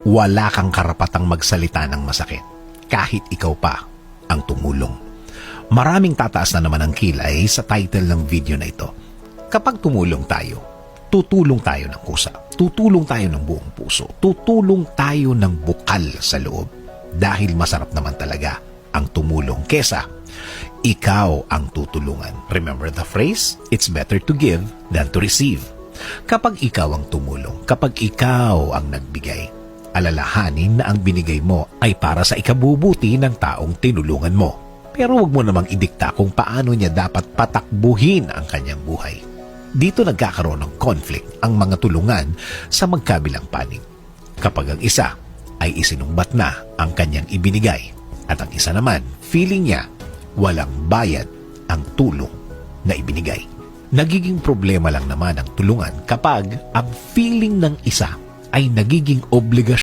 wala kang karapatang magsalita ng masakit, kahit ikaw pa ang tumulong. Maraming tataas na naman ang kilay sa title ng video na ito. Kapag tumulong tayo, tutulong tayo ng kusa, tutulong tayo ng buong puso, tutulong tayo ng bukal sa loob. Dahil masarap naman talaga ang tumulong kesa ikaw ang tutulungan. Remember the phrase, it's better to give than to receive. Kapag ikaw ang tumulong, kapag ikaw ang nagbigay, alalahanin na ang binigay mo ay para sa ikabubuti ng taong tinulungan mo. Pero huwag mo namang idikta kung paano niya dapat patakbuhin ang kanyang buhay. Dito nagkakaroon ng conflict ang mga tulungan sa magkabilang panig. Kapag ang isa ay isinumbat na ang kanyang ibinigay at ang isa naman, feeling niya walang bayad ang tulong na ibinigay. Nagiging problema lang naman ang tulungan kapag ang feeling ng isa ay nagiging obligasyon